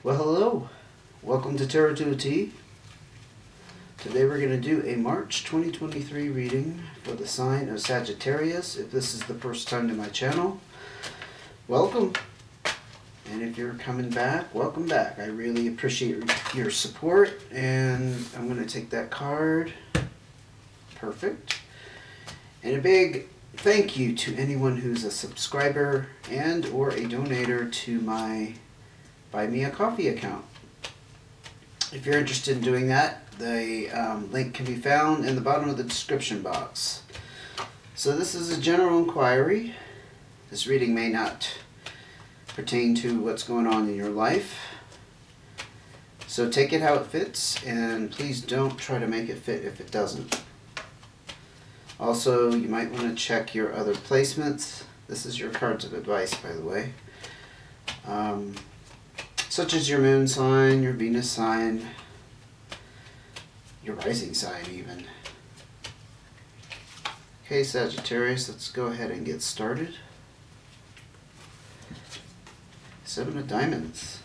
Well, hello. Welcome to Tarot to a T. Today we're going to do a March 2023 reading for the sign of Sagittarius. If this is the first time to my channel, welcome. And if you're coming back, welcome back. I really appreciate your support. And I'm going to take that card. Perfect. And a big thank you to anyone who's a subscriber and or a donator to my Buy Me a Coffee account. If you're interested in doing that, the link can be found in the bottom of the description box. So this is a general inquiry. This reading may not pertain to what's going on in your life. So take it how it fits, and please don't try to make it fit if it doesn't. Also, you might want to check your other placements. This is your cards of advice, by the way. Such as your moon sign, your Venus sign, your rising sign even. Okay, Sagittarius, let's go ahead and get started. 7 of Diamonds.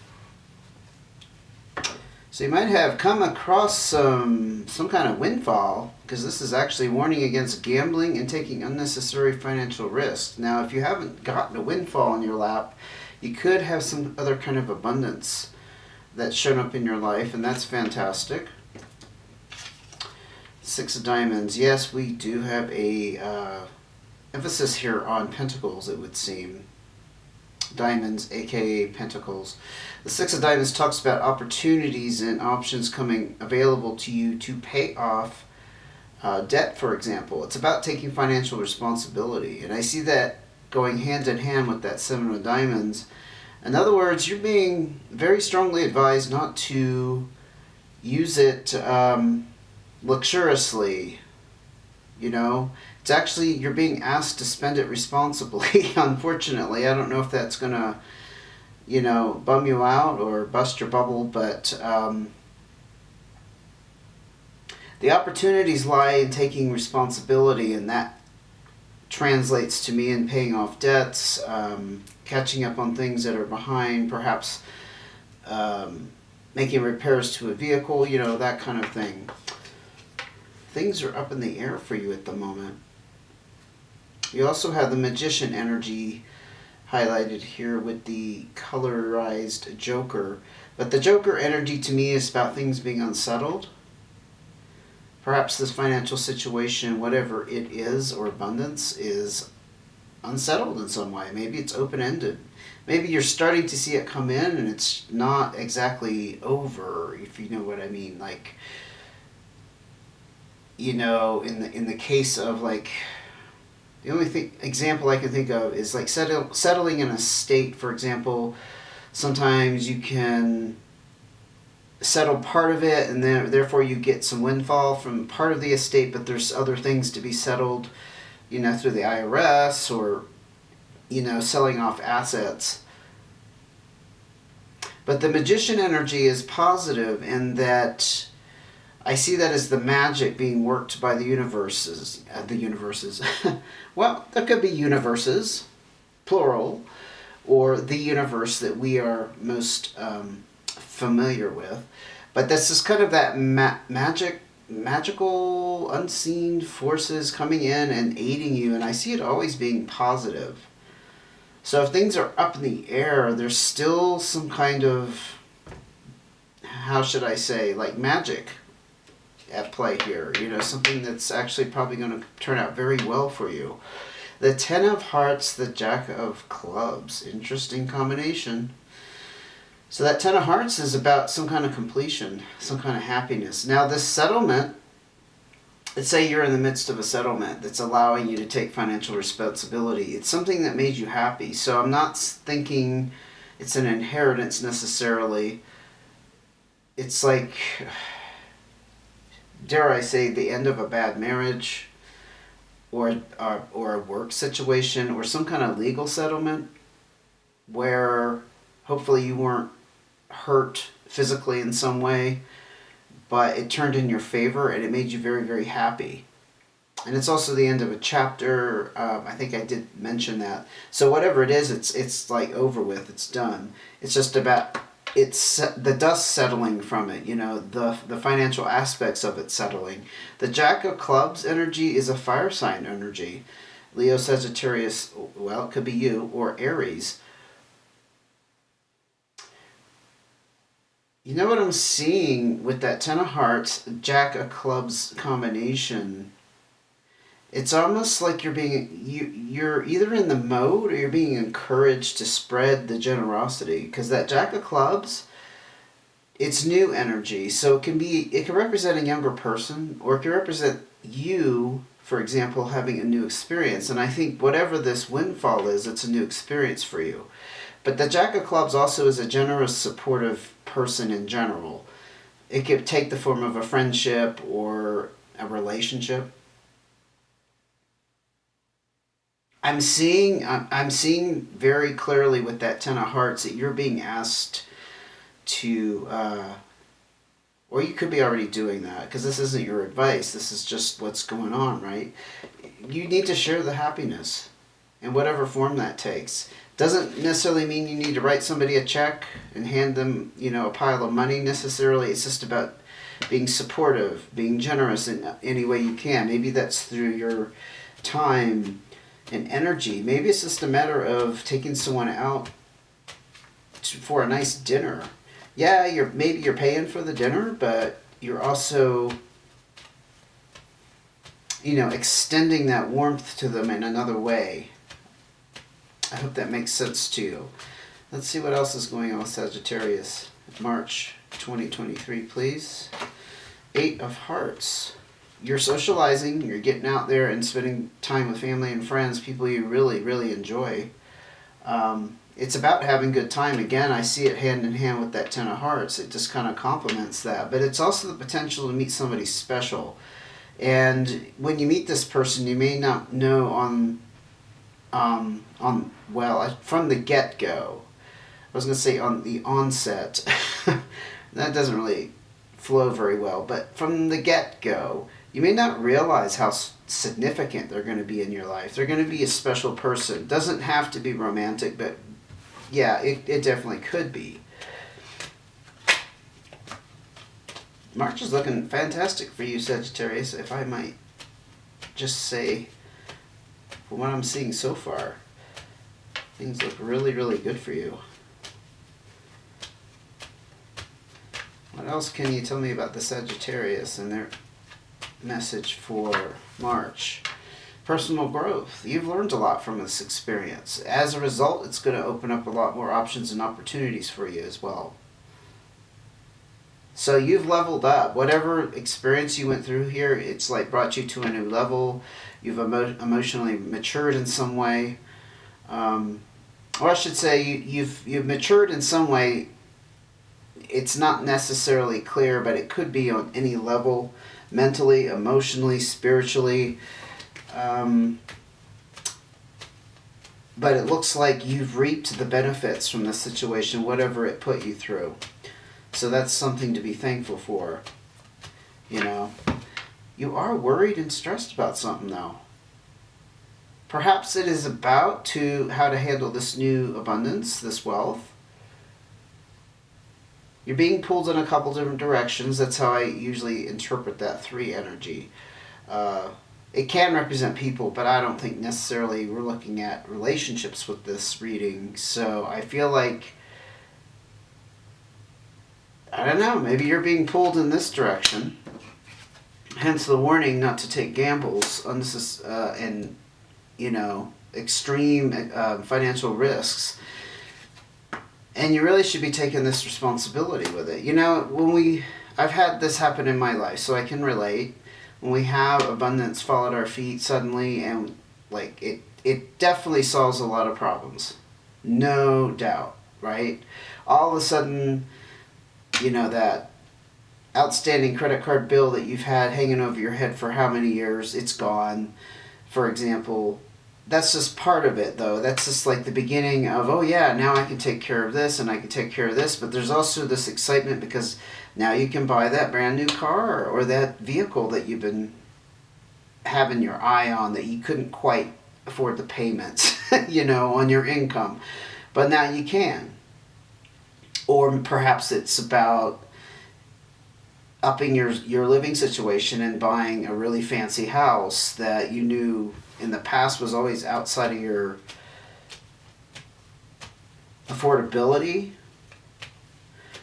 So you might have come across some kind of windfall, because this is actually warning against gambling and taking unnecessary financial risks. Now, if you haven't gotten a windfall in your lap, you could have some other kind of abundance that's shown up in your life, and that's fantastic. 6 of Diamonds. Yes, we do have a emphasis here on Pentacles, it would seem. Diamonds, aka Pentacles. The 6 of Diamonds talks about opportunities and options coming available to you to pay off debt, for example. It's about taking financial responsibility, and I see that going hand in hand with that 7 of Diamonds. In other words, you're being very strongly advised not to use it luxuriously. You know, it's actually, you're being asked to spend it responsibly. Unfortunately, I don't know if that's gonna, you know, bum you out or bust your bubble, but the opportunities lie in taking responsibility, and that translates to me in paying off debts, catching up on things that are behind, perhaps making repairs to a vehicle, you know, that kind of thing. Things are up in the air for you at the moment. You also have the Magician energy highlighted here with the colorized Joker. But the Joker energy to me is about things being unsettled. Perhaps this financial situation, whatever it is, or abundance, is unsettled in some way. Maybe it's open-ended. Maybe you're starting to see it come in and it's not exactly over, if you know what I mean. Like, you know, in the case of, like, the only example I can think of is like settling in a state, for example. Sometimes you can settle part of it, and then therefore you get some windfall from part of the estate, but there's other things to be settled, you know, through the IRS, or, you know, selling off assets. But the Magician energy is positive in that I see that as the magic being worked by the universes. Well, there could be universes, plural, or the universe that we are most familiar with. But this is kind of that magical, unseen forces coming in and aiding you, and I see it always being positive. So if things are up in the air, there's still some kind of, how should I say, like magic at play here. You know, something that's actually probably going to turn out very well for you. The 10 of Hearts, the Jack of Clubs. Interesting combination. So that 10 of Hearts is about some kind of completion, some kind of happiness. Now this settlement, let's say you're in the midst of a settlement that's allowing you to take financial responsibility. It's something that made you happy. So I'm not thinking it's an inheritance necessarily. It's like, dare I say, the end of a bad marriage, or a work situation, or some kind of legal settlement where hopefully you weren't hurt physically in some way, but it turned in your favor and it made you very, very happy. And it's also the end of a chapter. I think I did mention that. So whatever it is, it's like over with. It's done. It's just about it's the dust settling from it, the financial aspects of it settling. The Jack of Clubs energy is a fire sign energy. Leo, Sagittarius, well, it could be you, or Aries. You know what I'm seeing with that Ten of Hearts, Jack of Clubs combination? It's almost like you're either in the mode or you're being encouraged to spread the generosity, because that Jack of Clubs, it's new energy, so it can represent a younger person, or it can represent you, for example, having a new experience. And I think whatever this windfall is, it's a new experience for you. But the Jack of Clubs also is a generous, supportive person in general. It could take the form of a friendship or a relationship. I'm seeing very clearly with that Ten of Hearts that you're being asked to, or you could be already doing that, because this isn't your advice. This is just what's going on, right? You need to share the happiness in whatever form that takes. Doesn't necessarily mean you need to write somebody a check and hand them, a pile of money necessarily. It's just about being supportive, being generous in any way you can. Maybe that's through your time and energy. Maybe it's just a matter of taking someone out for a nice dinner. Yeah, maybe you're paying for the dinner, but you're also, extending that warmth to them in another way. I hope that makes sense to you. Let's see what else is going on with Sagittarius. March 2023, please. 8 of Hearts. You're socializing, you're getting out there and spending time with family and friends, people you really, really enjoy. It's about having good time. Again, I see it hand in hand with that Ten of Hearts. It just kind of complements that. But it's also the potential to meet somebody special. And when you meet this person, you may not know from the get-go. I was going to say on the onset. That doesn't really flow very well. But from the get-go, you may not realize how significant they're going to be in your life. They're going to be a special person. Doesn't have to be romantic, but yeah, it definitely could be. March is looking fantastic for you, Sagittarius, if I might just say, from what I'm seeing so far, things look really, really good for you. What else can you tell me about the Sagittarius and their message for March? Personal growth. You've learned a lot from this experience. As a result, it's going to open up a lot more options and opportunities for you as well. So you've leveled up. Whatever experience you went through here, it's like brought you to a new level. You've emotionally matured in some way. Or I should say you've matured in some way. It's not necessarily clear, but it could be on any level, mentally, emotionally, spiritually. But it looks like you've reaped the benefits from the situation, whatever it put you through. So that's something to be thankful for. You are worried and stressed about something, though. Perhaps it is about how to handle this new abundance, this wealth. You're being pulled in a couple different directions. That's how I usually interpret that 3 energy. It can represent people, but I don't think necessarily we're looking at relationships with this reading. So I feel like, I don't know, maybe you're being pulled in this direction. Hence the warning not to take gambles on this and, extreme financial risks. And you really should be taking this responsibility with it. I've had this happen in my life, so I can relate. When we have abundance fall at our feet suddenly, and it definitely solves a lot of problems. No doubt, right? All of a sudden, that outstanding credit card bill that you've had hanging over your head for how many years, it's gone, for example. That's just part of it, though. That's just like the beginning of, oh yeah, now I can take care of this and I can take care of this. But there's also this excitement because now you can buy that brand new car or that vehicle that you've been having your eye on that you couldn't quite afford the payments, on your income. But now you can. Or perhaps it's about upping your living situation and buying a really fancy house that you knew in the past was always outside of your affordability.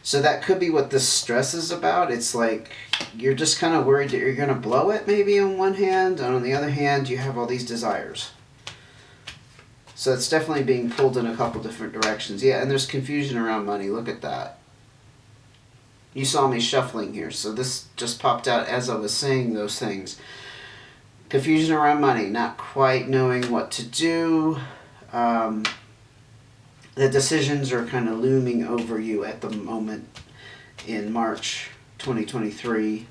So that could be what this stress is about. It's like you're just kind of worried that you're going to blow it maybe on one hand, and on the other hand you have all these desires. So it's definitely being pulled in a couple different directions. Yeah, and there's confusion around money. Look at that. You saw me shuffling here, so this just popped out as I was saying those things. Confusion around money, not quite knowing what to do. The decisions are kind of looming over you at the moment in March 2023.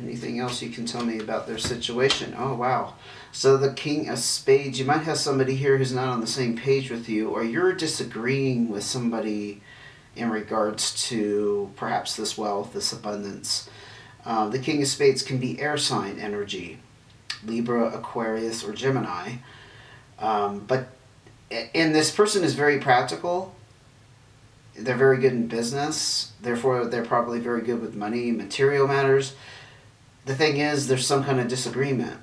Anything else you can tell me about their situation? Oh, wow. So the King of Spades, you might have somebody here who's not on the same page with you, or you're disagreeing with somebody in regards to perhaps this wealth, this abundance. The King of Spades can be air sign energy, Libra, Aquarius, or Gemini. And this person is very practical. They're very good in business. Therefore, they're probably very good with money, material matters. The thing is, there's some kind of disagreement.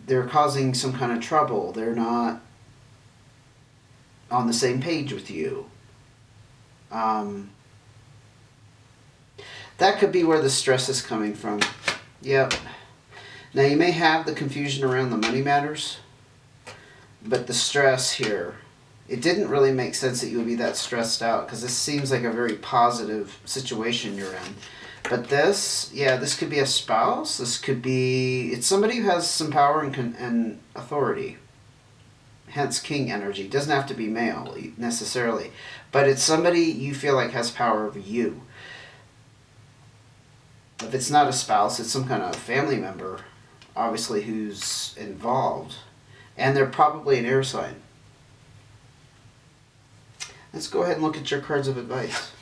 They're causing some kind of trouble. They're not on the same page with you. That could be where the stress is coming from. Yep. Now, you may have the confusion around the money matters, but the stress here, it didn't really make sense that you would be that stressed out, because this seems like a very positive situation you're in. But this, yeah, this could be a spouse. This could be, it's somebody who has some power and authority. Hence king energy. Doesn't have to be male necessarily. But it's somebody you feel like has power over you. If it's not a spouse, it's some kind of family member, obviously, who's involved. And they're probably an air sign. Let's go ahead and look at your cards of advice.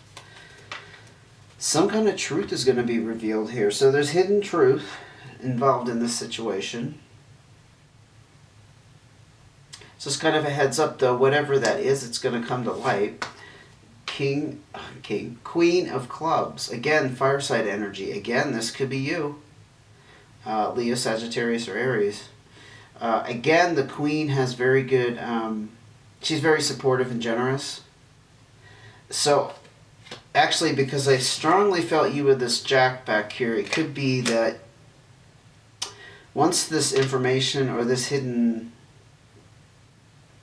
Some kind of truth is going to be revealed here. So there's hidden truth involved in this situation. So it's kind of a heads up, though. Whatever that is, it's going to come to light. Queen of Clubs. Again, fireside energy. Again, this could be you. Leo, Sagittarius, or Aries. Again, the Queen has very good... she's very supportive and generous. So... actually, because I strongly felt you with this Jack back here, it could be that once this information or this hidden,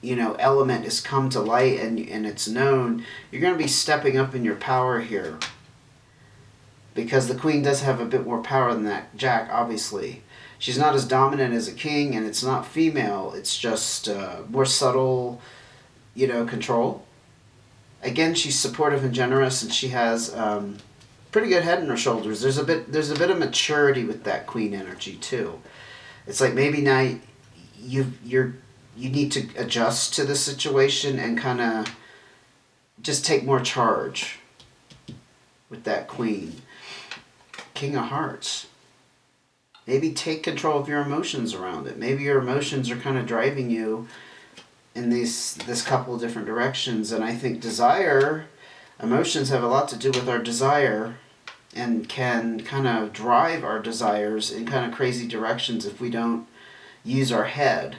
element has come to light and it's known, you're going to be stepping up in your power here. Because the Queen does have a bit more power than that Jack, obviously. She's not as dominant as a king, and it's not female. It's just more subtle, control. Again, she's supportive and generous, and she has pretty good head on her shoulders. There's a bit of maturity with that Queen energy too. It's like maybe now you need to adjust to the situation and kind of just take more charge with that Queen. King of Hearts. Maybe take control of your emotions around it. Maybe your emotions are kind of driving you in this couple of different directions. And I think emotions have a lot to do with our desire and can kind of drive our desires in kind of crazy directions if we don't use our head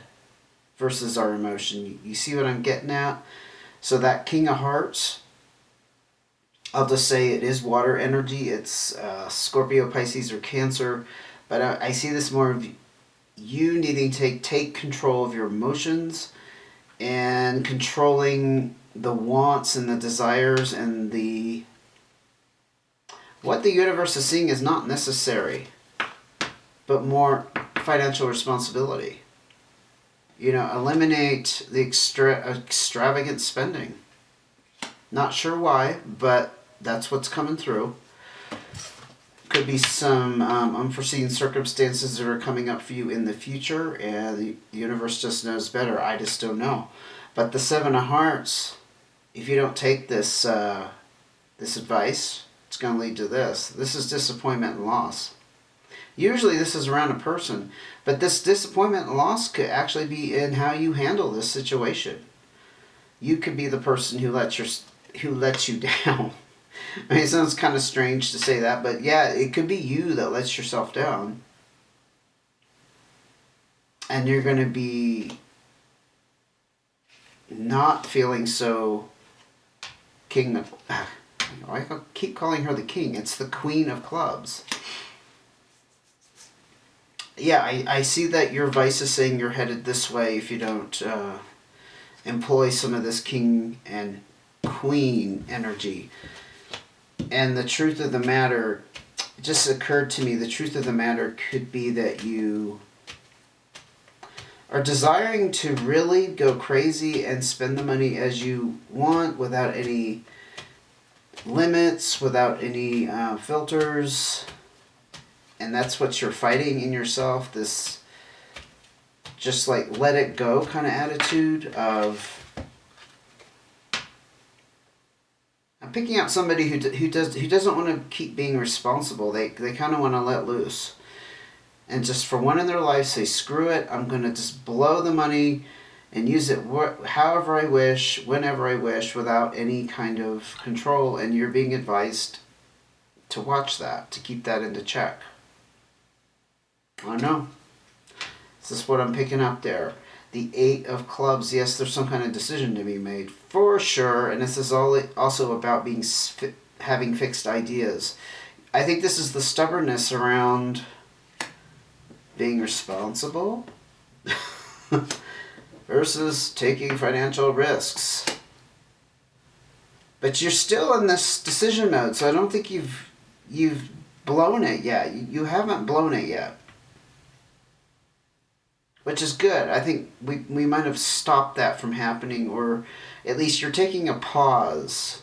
versus our emotion. You see what I'm getting at? So that King of Hearts, I'll just say it is water energy. It's Scorpio, Pisces, or Cancer. But I see this more of you needing to take control of your emotions and controlling the wants and the desires and what the universe is seeing is not necessary, but more financial responsibility. Eliminate the extravagant spending. Not sure why, but that's what's coming through. Could be some unforeseen circumstances that are coming up for you in the future, and the universe just knows better. I just don't know. But the Seven of Hearts, if you don't take this advice, it's going to lead to this. This is disappointment and loss. Usually this is around a person, but this disappointment and loss could actually be in how you handle this situation. you could be the person who lets you down. I mean, it sounds kind of strange to say that, but yeah, it could be you that lets yourself down. And you're going to be not feeling so king of... I keep calling her the king. It's the queen of clubs. Yeah, I see that your vice is saying you're headed this way if you don't employ some of this king and queen energy. And the truth of the matter, it just occurred to me, the truth of the matter could be that you are desiring to really go crazy and spend the money as you want without any limits, without any filters. And that's what you're fighting in yourself, this just like let it go kind of attitude of... I'm picking out somebody who doesn't want to keep being responsible. They kind of want to let loose. And just for one in their life say, screw it, I'm going to just blow the money and use it however I wish, whenever I wish, without any kind of control. And you're being advised to watch that, to keep that into check. I don't know. This is what I'm picking up there. The 8 of clubs, yes, there's some kind of decision to be made, for sure. And this is also about having fixed ideas. I think this is the stubbornness around being responsible versus taking financial risks. But you're still in this decision mode, so I don't think you've blown it yet. You haven't blown it yet. Which is good. I think we might have stopped that from happening, or at least you're taking a pause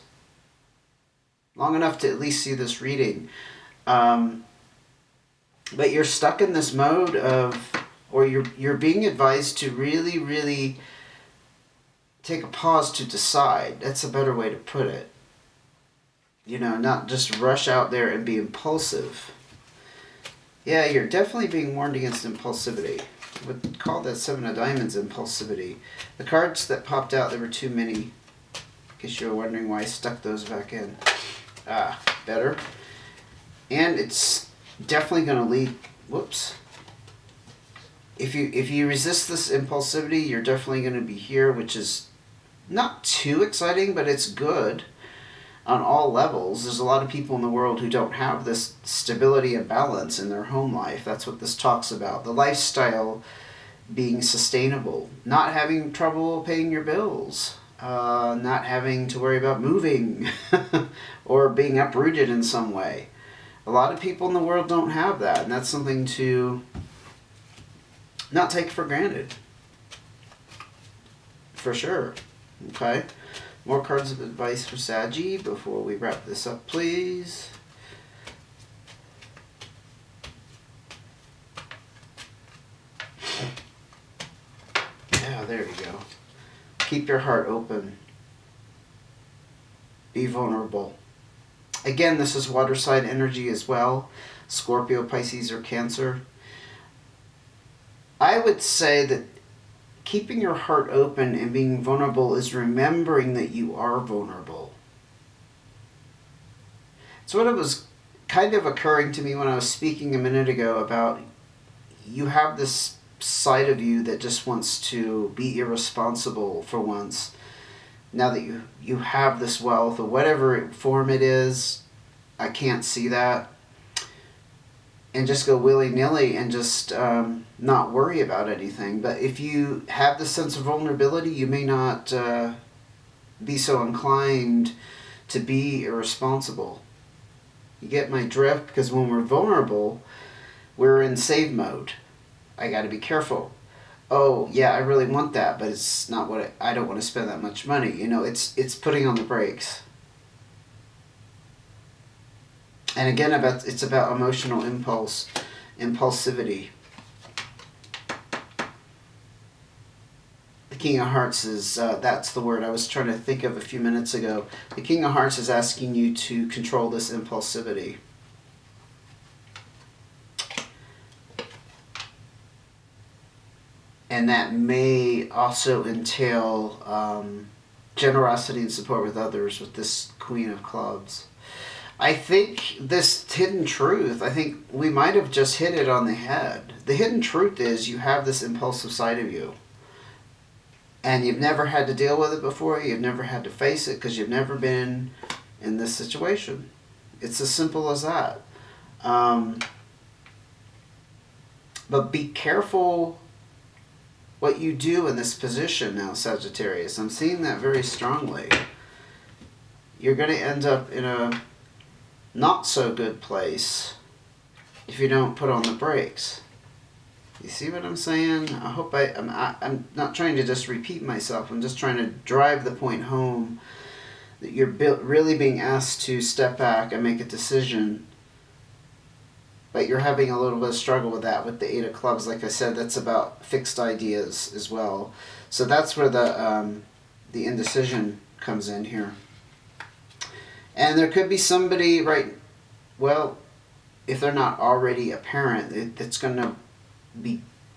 long enough to at least see this reading. But you're stuck in this mode of, or you're being advised to really, really take a pause to decide. That's a better way to put it. You know, not just rush out there and be impulsive. Yeah, you're definitely being warned against impulsivity. I would call that 7 of Diamonds impulsivity. The cards that popped out, there were too many. In case you were wondering why I stuck those back in. Better. And it's definitely going to lead... Whoops. If you resist this impulsivity, you're definitely going to be here, which is not too exciting, but it's good on all levels. There's a lot of people in the world who don't have this stability and balance in their home life. That's what this talks about. The lifestyle being sustainable. Not having trouble paying your bills. Not having to worry about moving or being uprooted in some way. A lot of people in the world don't have that, and that's something to not take for granted. For sure. Okay? More cards of advice for Saggy before we wrap this up, please. Yeah, there you go. Keep your heart open. Be vulnerable. Again, this is water sign energy as well. Scorpio, Pisces, or Cancer. I would say that keeping your heart open and being vulnerable is remembering that you are vulnerable. It's what it was kind of occurring to me when I was speaking a minute ago about you have this side of you that just wants to be irresponsible for once. Now that you have this wealth, or whatever form it is, I can't see that. And just go willy-nilly and just not worry about anything. But if you have the sense of vulnerability, you may not be so inclined to be irresponsible. You get my drift? Because when we're vulnerable, we're in save mode. I got to be careful. Oh, yeah, I really want that, but it's not what I don't want to spend that much money. You know, it's putting on the brakes. And again, it's about emotional impulsivity. The King of Hearts is, that's the word I was trying to think of a few minutes ago. The King of Hearts is asking you to control this impulsivity. And that may also entail generosity and support with others with this Queen of Clubs. I think this hidden truth, I think we might have just hit it on the head. The hidden truth is you have this impulsive side of you. And you've never had to deal with it before. You've never had to face it because you've never been in this situation. It's as simple as that. But be careful what you do in this position now, Sagittarius. I'm seeing that very strongly. You're going to end up in a not so good place if you don't put on the brakes. You see what I'm saying? I hope I'm not trying to just repeat myself. I'm just trying to drive the point home that you're really being asked to step back and make a decision. But you're having a little bit of struggle with that with the Eight of Clubs. Like I said, that's about fixed ideas as well. So that's where the indecision comes in here. And there could be somebody, right, well, if they're not already a parent, that's going to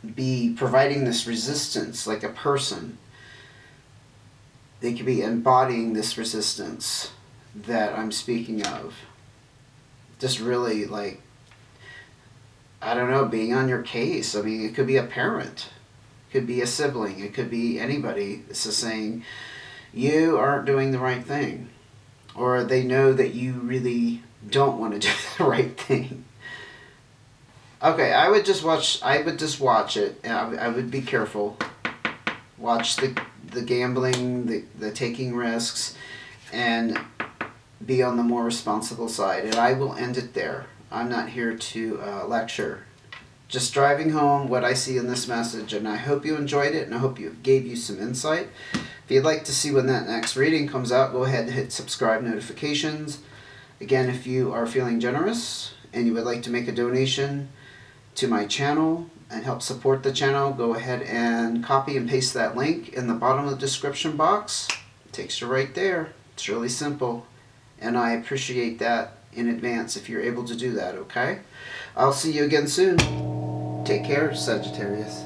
be providing this resistance, like a person. They could be embodying this resistance that I'm speaking of. Just really, like, I don't know, being on your case. I mean, it could be a parent. It could be a sibling. It could be anybody. This is saying, you aren't doing the right thing. Or they know that you really don't want to do the right thing. Okay, I would just watch it. I would be careful. Watch the gambling, the taking risks, and be on the more responsible side. And I will end it there. I'm not here to lecture. Just driving home what I see in this message, and I hope you enjoyed it, and I hope it gave you some insight. If you'd like to see when that next reading comes out, go ahead and hit subscribe notifications. Again, if you are feeling generous and you would like to make a donation to my channel and help support the channel, go ahead and copy and paste that link in the bottom of the description box. It takes you right there. It's really simple, and I appreciate that in advance if you're able to do that, okay? I'll see you again soon. Take care, Sagittarius.